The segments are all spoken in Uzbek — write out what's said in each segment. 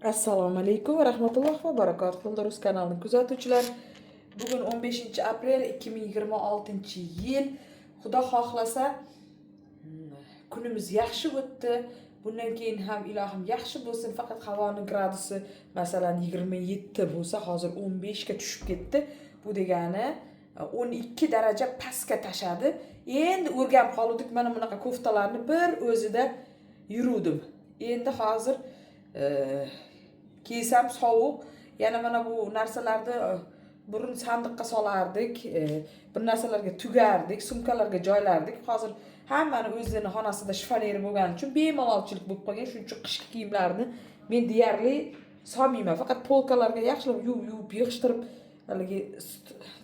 Assalomu alaykum va rahmatullohi va barakatuh. Rus kanalini kuzatuvchilar. Bugun 15-aprel 2026-yil. Xudo xohlasa kunimiz yaxshi o'tdi. Bundan keyin ham ilohim yaxshi bo'lsin. Faqat havoning gradusi masalan 27 bo'lsa, hozir 15 ga tushib ketdi. Bu degani 12 daraja pastga tashadi. Endi o'rganib qoldik mana bunaqa koftalarni bir o'zida yuruvdim. Endi hozir kiysam sovuq. Yana mana bu narsalarni burun sandiqqa solardik, bir narsalarga tugardik, sumkalarga joylardik. Hozir hammani o'zini xonasida shifoneri bo'lgani uchun bemalolchilik bo'lib qolgan. Shuning uchun qishki kiyimlarni men deyarli solmayman. Faqat polkalarga yaxshilab yuvib yig'ishtirib haligi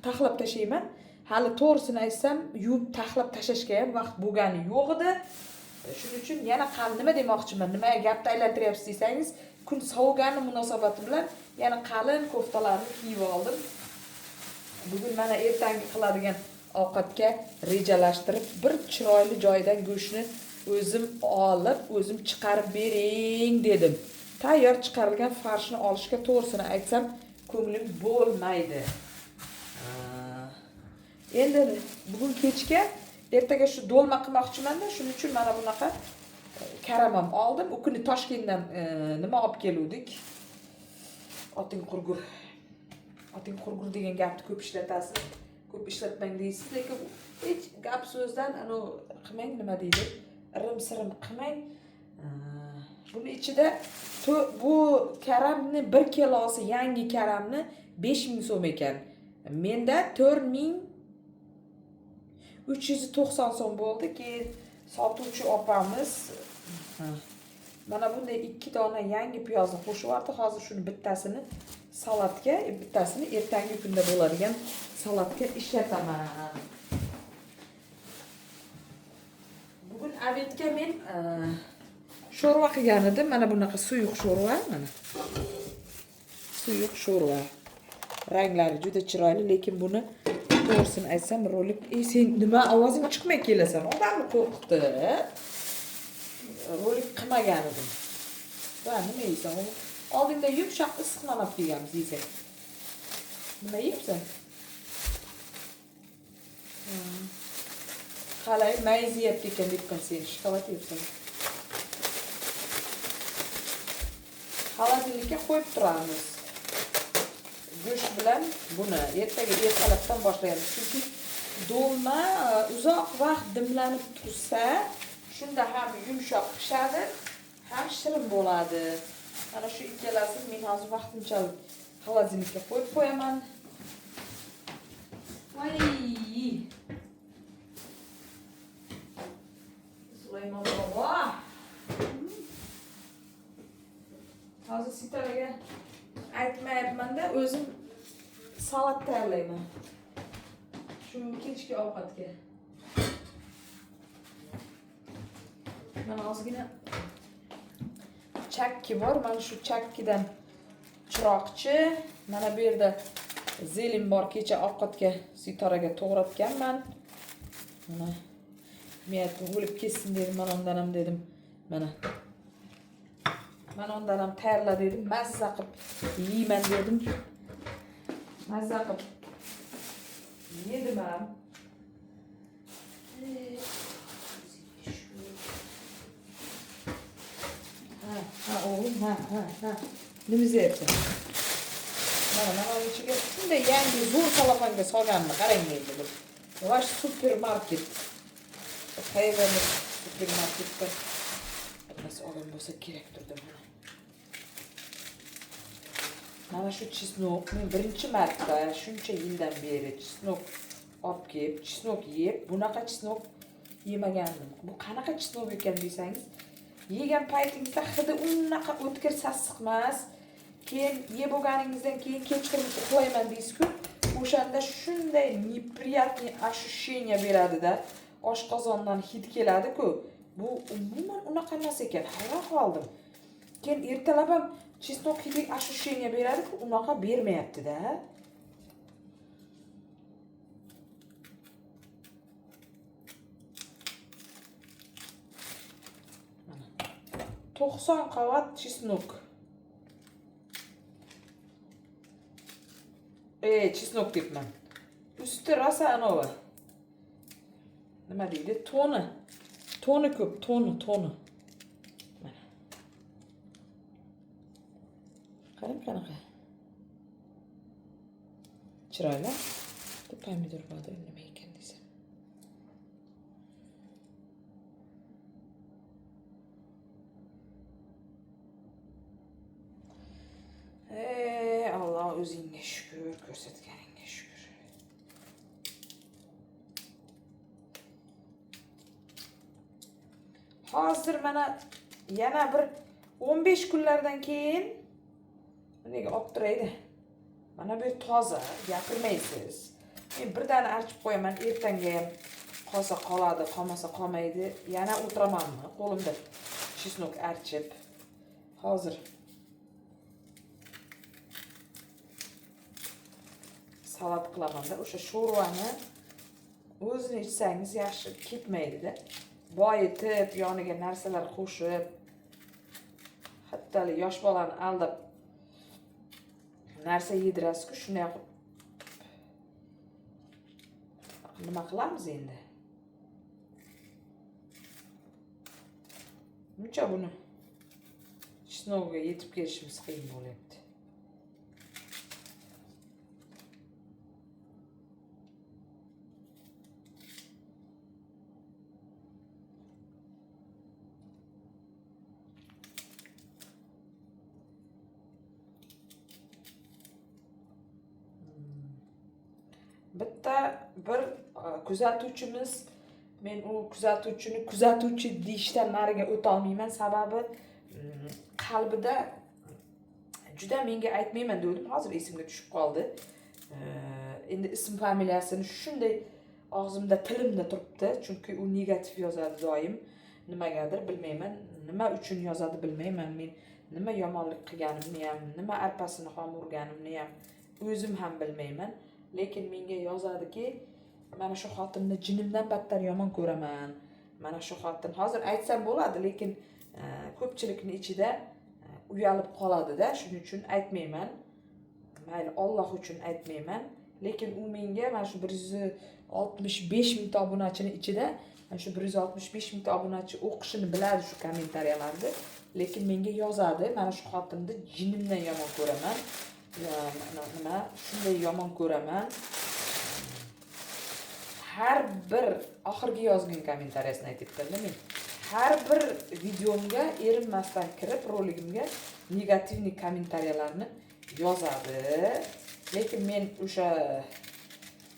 taxlab tashlayman. Hali to'g'risini aytsam, yuvib taxlab tashashga ham vaqt bo'lgani yo'q edi. Shuning uchun yana nima demoqchiman, nima gapni aylantiryapsiz desangiz, kun sovugani munosabati bilan yana qalin koftalarni kiyib oldim. Bugun mana ertangi qiladigan ovqatga rejalashtirib, bir chiroyli joydan go'shtni o'zim olib, o'zim chiqarib bering dedim. Tayyor chiqarilgan farshni olishga to'g'risini aytsam, ko'nglim bo'lmaydi. Endi bugun kechga ertaga shu dolma qilmoqchiman-da, shuning uchun mana bunaqa karamam oldim. U kuni Toshkentdan nima olib keluvdik? Oting qurgur degan gapni ko'p ishlatasiz. Ko'p ishlatmang deysiz, lekin hech gap so'zdan qilmang, nima deydi? Irim-sirim qilmang. Buni ichida bu karamni 1 kilosi, yangi karamni 5000 so'm ekan. Menda 4390 so'm bo'ldi. Keyin sotuvchi opamiz mana bunday 2 dona yangi piyozni qo'shib yubordi. Hozir shuni bittasini salatga, bittasini ertangi kunda bo'ladigan salatga ishlataman. Bugun obedga men sho'rva qilgan edim. Mana bunaqa suyuq sho'rva, mana. Suyuq sho'rva. Ranglari juda chiroyli, lekin buni to'g'risini aytsam, rolik, sen nima ovozing chiqmay kelasan? Odamni qo'rqitdi. Rolik qilmagan edim. Va nima yeysan? Oldinda yumshoq issiq manat deganmiz yeysan. Nima yeysan? Qalay, mayiz yeyapti ekan deb sen shokolad yeysan. Xolodilnikka qo'yib turamiz. Go'sht bilan buni ertaga ertalabdan boshlaymiz. Chunki dolma uzoq vaqt dimlanib tursa, shunda ham yumshoq pishadi, ham shirin bo'ladi. Mana shu ikkalasini men hozir vaqtinchalik xolodilnikka qo'yib qo'yaman. Voy! Sulaymon bobo. Hozir sitaraga aytmayapman-da, o'zim salat tayyorlayman. Shu kechki ovqatga. Mana ozgina chakki bor. Mana shu chakkidan chiroqchi. Mana bu yerda zelin bor. Kecha ovqatga sitoraga to'g'ratganman. Mana men o'lib ketsin dedim, mana undan ham dedim. Mana ondan ham tayyorla dedim. Mazza qilib yeyman dedim. Mazza qilib yedim ham. Oğlum, nima yeyapsan? Mana ichiga shunday yangi zo'r salafanga solganini qarang endi bu. Vash supermarket. Qayerda supermarketda nasıl olgan bo'lsa kerak turdi mana. Mana shu chesnok, men birinchi marta shuncha yildan beri chesnok olib kelib, chesnok yeb, bunaqa chesnok yemagandim. Bu qanaqa chesnok ekan desangiz, yegan paytingizda hidi unaqa o'tkir sassiq emas. Keyin yeb bo'lganingizdan keyin kechqurun uxlayman deysiz-ku, o'shanda shunday неприятный ощущение beradi-da, oshqozondan hid keladi-ku. Bu umuman unaqa emas ekan. Hayron qoldim. Keyin ertalab ham chesnok hidi ощущение beradi-ku, unaqa bermayapti-da. 90 qavat chesnok. Chesnok deyapman. Usti rosa anavi. Nima deydi? Toni. Toni ko'p, toni. Mana. Qarang qanaqa. Chiroyli. Pomidor bor, nima ekan desam. Alloh o'zingga shukr, ko'rsatganingga shukr. Hozir mana yana bir 15 kunlardan keyin nega olib turaydi. Mana bu toza, gapirmaysiz. Men birdan archib qo'yaman, ertanga ham qolsa qoladi, qolmasa qolmaydi. Yana o'tiramanmi? Qo'limda chesnok archib. Hozir salat qilaman-da, o'sha sho'rvani o'zini ichsangiz yaxshi ketmaydi-da. Boyitib, yoniga narsalar qo'shib, hatto yosh bolani aldab narsa yedirasiz-ku, shunday qilib. Nima qilamiz endi? Buncha buni chesnog'iga yetib kelishimiz qiyin bo'lyapti. Bitta bir kuzatuvchimiz, men u kuzatuvchi deyishdan nariga o'ta olmayman, sababi qalbida juda menga aytmayman dedim, hozir esimga tushib qoldi. Endi ism familiyasini shunday og'zimda, tilimda turibdi, chunki u negativ yozadi doim. Nimagadir bilmayman, nima uchun yozadi bilmayman. Men nima yomonlik qilganimni ham, nima arpasini xom urganimni ham o'zim ham bilmayman. Lekin menga yozadiki, mana shu xotinni jinimdan battar yomon ko'raman. Mana shu xotin, hozir aytsam bo'ladi, lekin ko'pchilikning ichida uyalib qoladi-da, shuning uchun aytmayman. Mayli, Alloh uchun aytmayman. Lekin u menga mana shu 165 mingta obunachining ichida, mana shu 165 mingta obunachi o'qishini biladi shu kommentariyalarni. Lekin menga yozadi, mana shu xotinni jinimdan yomon ko'raman. Nima shunday yomon ko'raman. Har bir oxirgi yozgan kommentariyasini aytibman men. Har bir videomga erinmasdan kirib, roligimga negativniy kommentariyalarni yozadi. Lekin men o'sha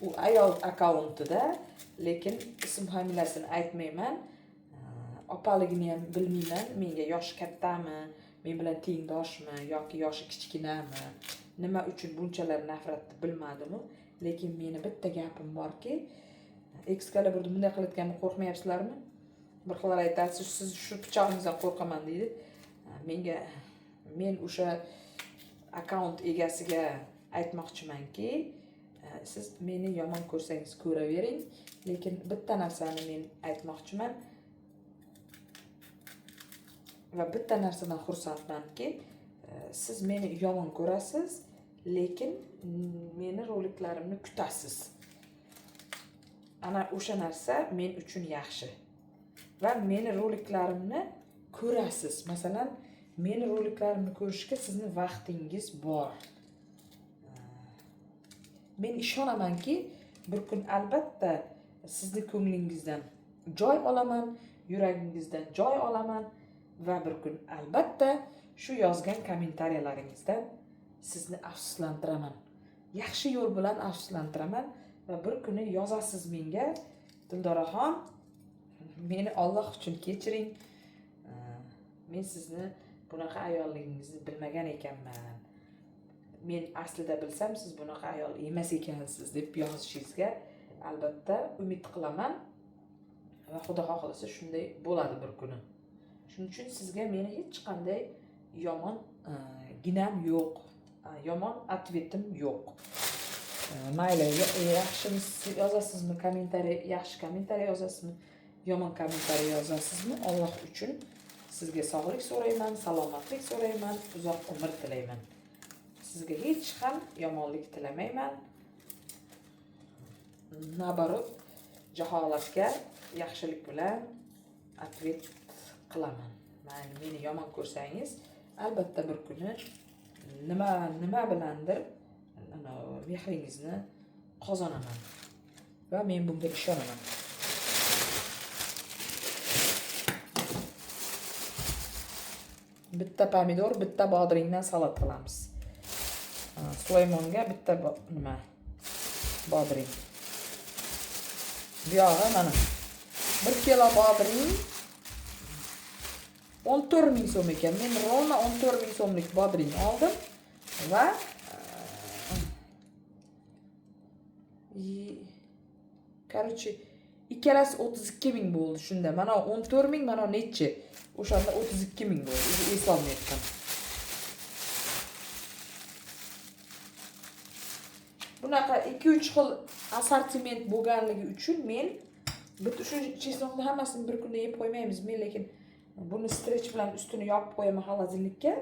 u ayol akkauntida, lekin ism familiyasini aytmayman. Opaligini ham bilmayman. Menga yoshi kattami, men bilan tengdoshmi yoki yoshi kichkinami, nima uchun bunchalar nafratni bilmadim. Lekin meni bitta gapim borki, Excalibur'da bunday qilayotganimga qo'rqmayapsizlarmi? Bir xillar aytasiz, siz shu pichog'ingizdan qo'rqaman deydi. Men o'sha akkaunt egasiga aytmoqchimanki, siz meni yomon ko'rsangiz ko'ravering, lekin bitta narsani men aytmoqchiman va bitta narsadan xursandmanki, siz meni yomon ko'rasiz, lekin meni roliklarimni kutasiz. Ana o'sha narsa men uchun yaxshi. Va meni roliklarimni ko'rasiz. Masalan, meni roliklarimni ko'rishga sizni vaqtingiz bor. Men ishonamanki, bir kun albatta sizni ko'nglingizdan joy olaman, yuragingizdan joy olaman va bir kun albatta shu yozgan kommentariyalaringizdan sizni afsuslantiraman. Yaxshi yo'l bilan afsuslantiraman va bir kuni yozasiz menga, Dildoraxon, meni Alloh uchun kechiring. Men sizni bunaqa ayolligingizni bilmagan ekanman. Men aslida bilsam siz bunaqa ayol emas ekansiz deb yozishingizga albatta umid qilaman va Xudo xohlasa shunday bo'ladi bir kuni. Shuning uchun sizga meni hech qanday yomon ginam yo'q, yomon atvetim yo'q. Mayli, yaxshimiz yozasizmi kommentariy, yaxshi kommentariy yozasizmi, yomon kommentariy yozasizmi, Alloh uchun sizga sog'lik so'rayman, salomatlik so'rayman, uzoq umr tilayman. Sizga hech ham yomonlik tilamayman. Nabarot jaholatga yaxshilik bilan atvet qilaman. Meni yomon ko'rsangiz, albatta bir kuni nima bilandir mehringizni qozonaman va men bunga ishonaman. Bitta pomidor, bitta bodringdan salat qilamiz. Sulaymonga bitta bodring. Bu yog'i mana 1 kilo bodring 14.000 so'm ekan. Men rovna 14.000 so'mlik bodring oldim va короче, ikkalasi 32.000 bo'ldi shunda. Mana 14.000, mana nechi? O'shanda 32.000 bo'ldi. Eslolmayapman. Bunaqa 2-3 xil assortiment bo'lganligi uchun men bitta shu chesnoqni hammasini bir kunda yeb qo'ymaymiz. Men lekin buni strech bilan ustini yopib qo'yaman xolodilnikka.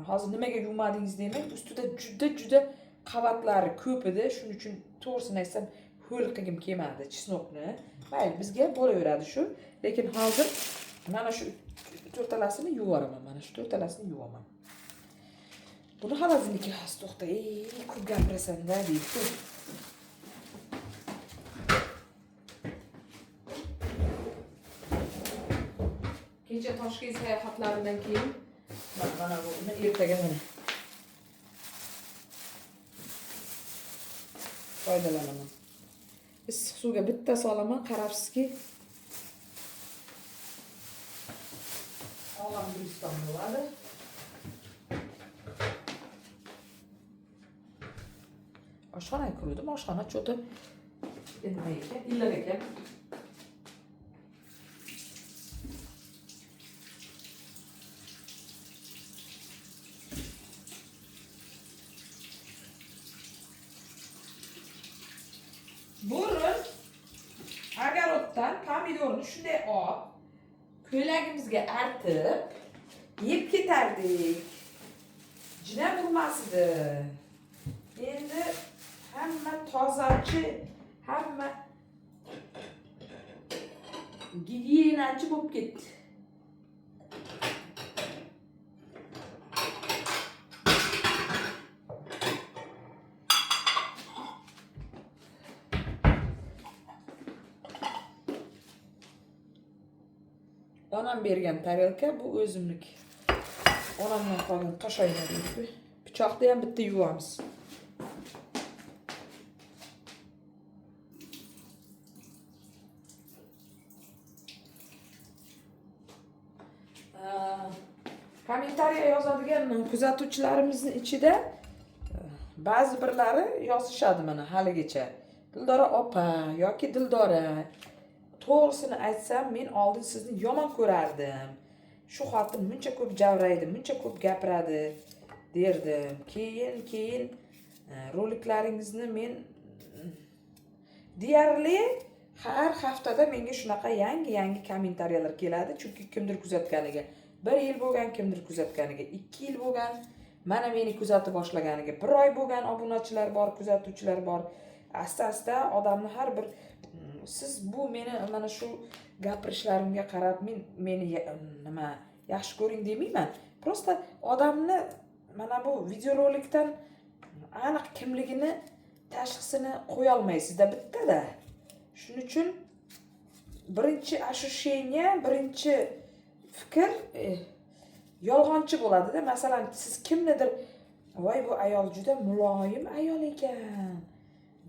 Hozir nimaga yumadingiz demang, ustida juda qavatlari ko'p edi. Shuning uchun to'g'risini aytsam, ho'l qilgim kelmadi chesnoqni. Mayli, bizga bo'laveradi shu. Lekin hozir mana shu to'rtalasini yuvaman. Mana shu to'rtalasini yuvaman. Buni xolodilnikka hozir to'xta. Ko'p gapirasan-da deydi. Kecha Toshkent sayohatlaridan keyin mana buni ertaga mana foydalanaman. Issiq suvga bitta solaman, qarabsizki sog'lom guliston bo'ladi. Oshxonaga kirdim, oshxona cho'ti nima ekan, illar ekan. Burun agarotdan pomidorni shunday olib, ko'ylagimizga artib, yeb ketardik. Jina bo'lmasdi. Endi hamma tozachi, hamma gigiyenachi bo'lib ketdi. Onam bergan tarelka, bu o'zimniki. Onamdan qolgan toshayna deydi. Pichoqni ham bitta yuvamiz. Kommentariya yozadigan kuzatuvchilarimizning ichida ba'zi birlari yozishadi mana haligacha. Dildora opa yoki Dildora, to'g'risini aytsam, men oldin sizni yomon ko'rardim. Shu xotin muncha ko'p javraydi, muncha ko'p gapiradi derdim. Keyin roliklaringizni men deyarli har haftada menga shunaqa yangi kommentariyalar keladi, chunki kimdir kuzatganiga 1 yil bo'lgan, kimdir kuzatganiga 2 yil bo'lgan, mana meni kuzatib boshlaganiga 1 oy bo'lgan obunachilar bor, kuzatuvchilar bor. Asta-asta odamni har bir siz bu meni mana shu gapirishlarimga qarab meni nima yaxshi ko'ring demayman. Prosta odamni mana bu videorolikdan aniq kimligini tashxisini qo'ya olmaysizda bittada. Shuning uchun birinchi ощущение, birinchi fikr yolg'onchi bo'ladi-da. Masalan, siz kimnidir, "Voy, bu ayol juda muloyim ayol ekan"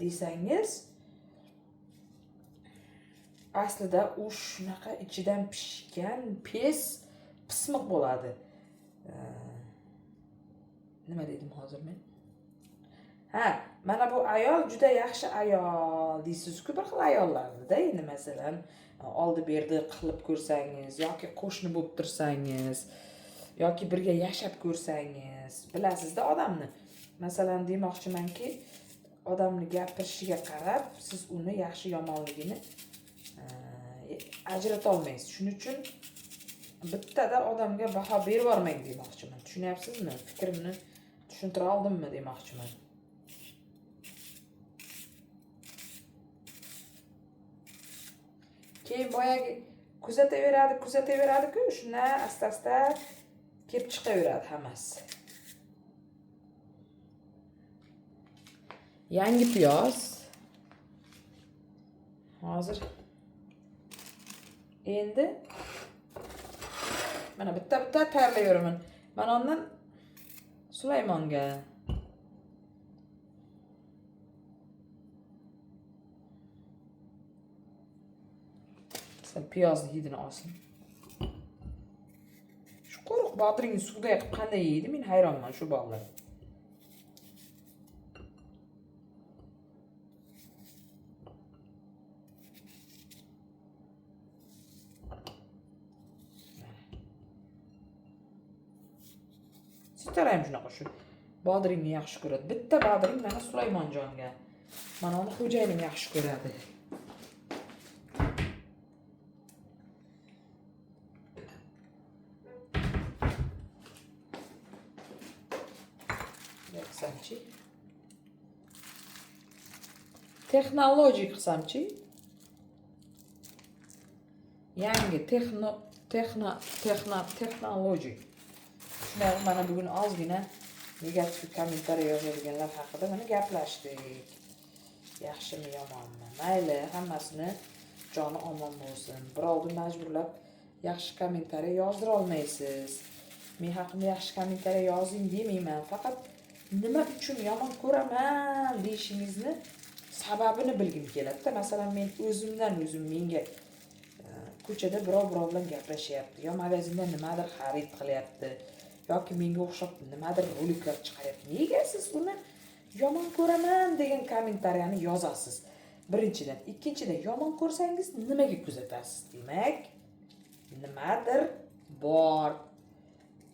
desangiz, aslida u shunaqa ichidan pishgan, pismiq bo'ladi. Nima dedim hozir men? Mana bu ayol juda yaxshi ayol deysiz-ku, bir xil ayollarda endi masalan oldi berdi qilib ko'rsangiz yoki qo'shni bo'lib tursangiz yoki birga yashab ko'rsangiz, bilasizda odamni. Masalan, demoqchimanki, odamni gapirishiga qarab siz uni yaxshi yomonligini ajrata olmaysiz. Shuning uchun bittada odamga baho berib yormang demoqchiman. Tushunyapsizmi? Fikrimni Tushuntira oldimmi demoqchiman. Keyin boyagi kuzataveradi-ku, shundan asta-asta kelib chiqaveradi hammasi. Yangi piyoz. Hozir endi mana bitta tayyorlayveraman. Mana ondan Sulaymonga piyozni hidini olsin. Shu quruq bodringni suvda yoqib qanday yeydi? Men hayronman shu bolalar. Sizlar ham shunaqa shu bodringni yaxshi ko'radi. Bitta bodring mana Sulaymonjonga. Mana uni xo'jayinim yaxshi ko'radi. Qilsamchi. Texnologik qilsamchi. Yangi texnologik. Shunday mana bugun ozgina negativ kommentariy yozadiganlar haqida mana gaplashdik. Yaxshimi yomonmi? Mayli, hammasini joni omon bo'lsin. Birovni majburlab yaxshi kommentariy yozdira olmaysiz. Men haqimda yaxshi kommentariy yozing demayman. Faqat nima uchun yomon ko'raman deyishingizni sababini bilgim keladi. Masalan, men o'zim menga ko'chada birov bilan gaplashyapti, yo magazinda nimadir xarid qilyapti, yoki menga o'xshab nimadir roliklar chiqaryapti. Nega siz uni yomon ko'raman degan kommentariyani yozasiz? Birinchidan, ikkinchidan, yomon ko'rsangiz nimaga kuzatasiz? Demak, nimadir bor.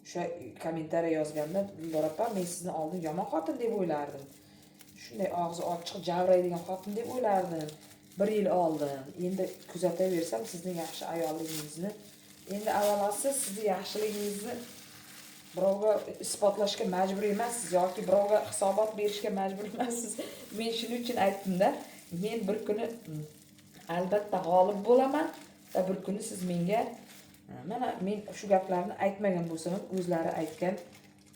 O'sha kommentariy yozganda Dildor opa, men sizni oldin yomon xotin deb o'ylardim. Shunday og'zi ochiq, javraydigan xotin deb o'ylardim 1 yil oldin. Endi kuzataversam sizning yaxshi ayolligingizni, endi avvalasi sizni yaxshiligingizni birovga isbotlashga majbur emassiz yoki birovga hisobot berishga majbur emassiz. Men shuning uchun aytdim-da, men bir kuni albatta g'olib bo'laman va bir kuni siz menga mana men shu gaplarni aytmagan bo'lsam ham o'zlari aytgan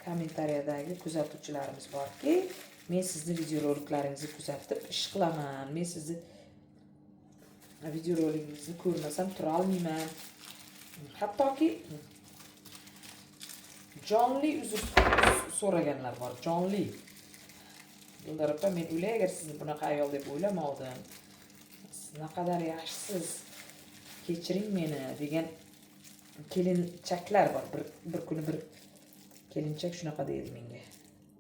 kommentariyadagi kuzatuvchilarimiz borki, men sizni videoroliklaringizni kuzatib ish qilaman. Men sizni videoroligingizni ko'rmasam tura olmayman. Hattoki jonli uzr so'raganlar bor. Jonli. Dildor opa, men o'ylay agar sizni bunaqa ayol deb o'ylamadim. Siz naqadar yaxshisiz. Kechiring meni degan kelinchaklar bor. Bir kuni bir kelinchak shunaqa deydi menga.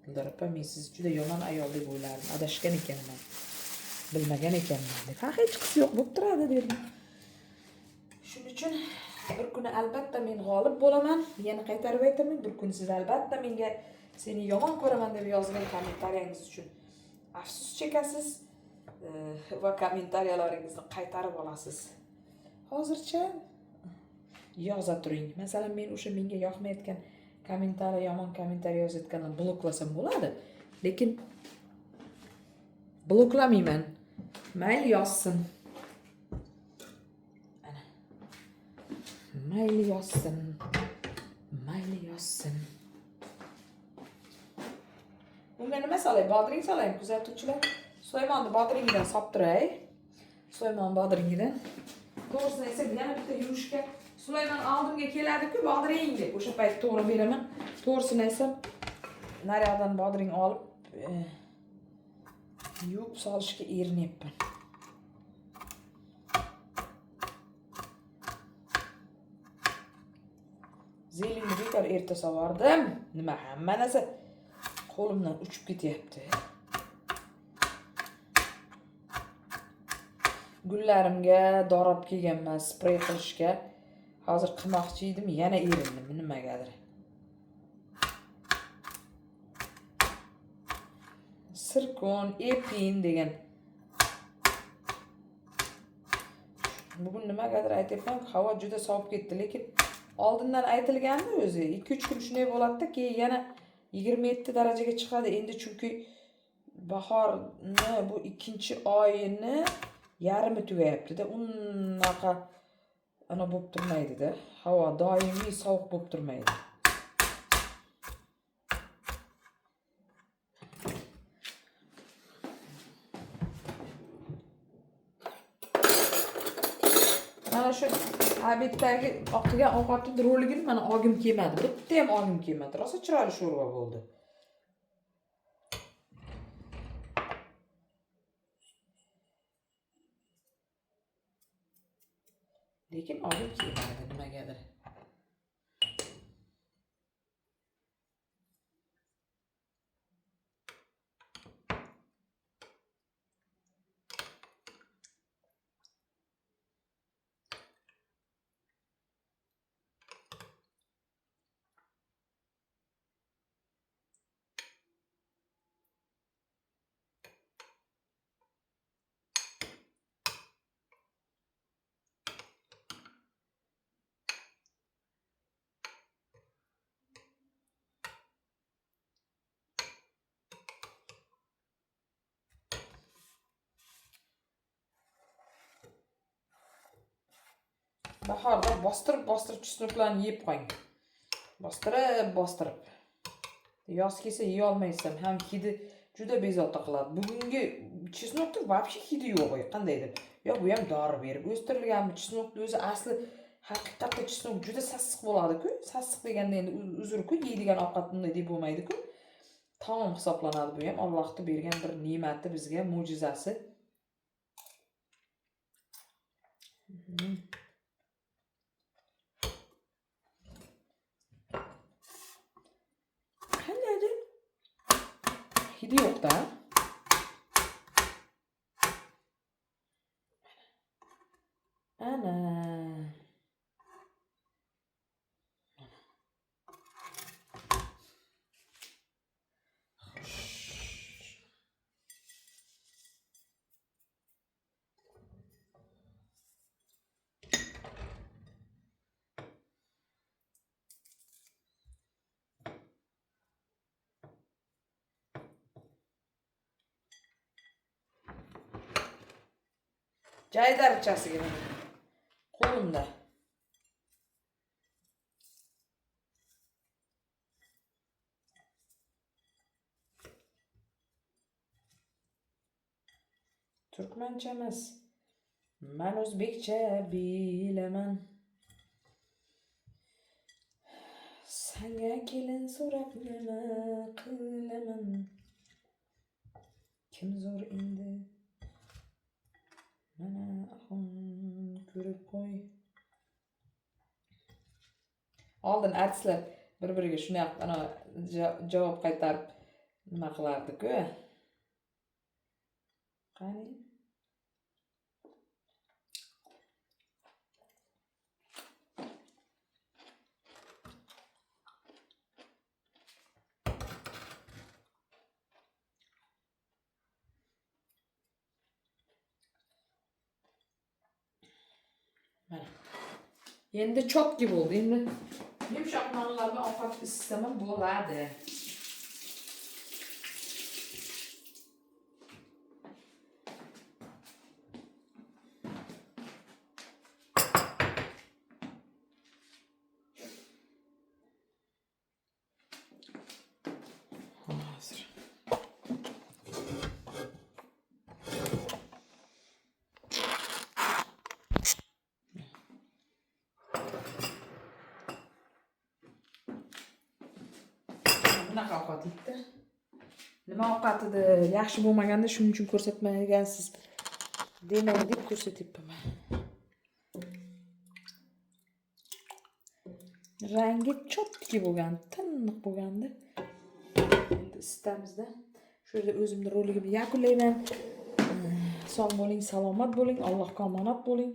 Dildor opa, men sizni juda yomon ayol deb o'ylardim. Adashgan ekanman. Bilmagan ekanman deb. Ha, hech qisi yo'q, bo'p turadi dedim. Shuning uchun bir kuni albatta men g'olib bo'laman. Yana qaytarib aytaman, bir kun siz albatta menga seni yomon ko'raman deb yozgan kommentariyangiz uchun afsus chekasiz va kommentariyalaringizni qaytarib olasiz. Hozircha yoza turing. Masalan, men o'sha menga yoqmayotgan kommentariy, yomon kommentariy yozayotganlarni bloklasam bo'ladi, lekin bloklamayman. Mayli yozsin. Mayli yozsin. Bunga nima solay? Bodring solaymi, kuzatuvchilar? Sulaymonni bodringidan solib turay. Sulaymon bodringidan. To'g'risini esa yana bitta yumushga Sulaymon oldimga keladi-ku, bodring deb o'sha payt to'g'ri beraman. To'g'risini esa naryoqdan bodring olib yuvib solishga erinayapman. Zelingni bekor erta sovardim. Nima hamma narsa qo'limdan uchib ketyapti. Gullarimga dorob kelganman sprey qilishga. Hozir qilmoqchi edim, yana erindim nimagadir. Sirkon, epin degan. Bugun nimagadir aytayapman, havo juda sovib ketdi, lekin oldindan aytilgandi o'zi. 2-3 kun shunday bo'ladi-da, keyin yana 27 darajaga chiqadi endi, chunki bahorni bu 2-oyini yarmi tugayapti-da. Unaqa ana bo'lib turmaydi-da. Havo doimiy sovuq bo'lib turmaydi. Mana shu obetdagi oqilgan ovqatni roligini mana olgim kelmadi. Bitta ham olgim kelmadi. Rosa chiroyli sho'rva bo'ldi. Lekin olgim kelmadi nimagadir. Bahorda bostirib chusnuklarni yeb qo'ying. Bostirib. Yoz kelsa yeya olmaysan, ham hidi juda bezovta qiladi. Bugungi chusnukda вообще hidi yo'q, qandaydir. Yo'q, bu ham dori berib o'stirilgan chusnukning o'zi asli haqiqatda chusnuk juda sassiq bo'ladi-ku. Sassiq deganda endi uzr-ku, yeydigan ovqat bunday deb bo'lmaydi-ku. Taom hisoblanadi bu ham. Allohning bergan bir ne'mati bizga, mo'jizasi. Hidi yo'q-da. Ana. Jaydarchasiga qo'limda. Turkmancha emas. Men o'zbekcha bilaman. Senga kelin so'rab nima qilaman? Kim zo'r endi? Mana ko'rib qo'y. Oldin artistlar bir-biriga shunday ana javob qaytarib nima qilardi-ku? Qani? Endi chotki bo'ldi. Endi yumshoq nonlarni ovqat istamam bo'ladi. Hozir. Bunaqa ovqat yeydi. Nima ovqatida yaxshi bo'lmaganda shuning uchun ko'rsatmagansiz demang deb ko'rsatyapman. Rangi chotki bo'lgan, tiniq bo'lganda. Endi istamizda. Shu yerda o'zimning roligimni yakunlayman. Sog' bo'ling, salomat bo'ling, Allohga omonat bo'ling.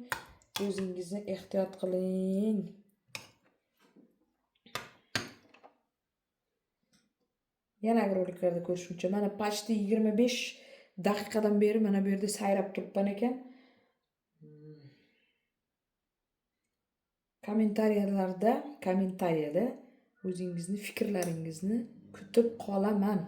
O'zingizni ehtiyot qiling. Yana roliklarda ko'rishguncha mana почти 25 daqiqadan beri mana bu yerda sayrab turibman ekan. Kommentariyada o'zingizni fikrlaringizni kutib qolaman.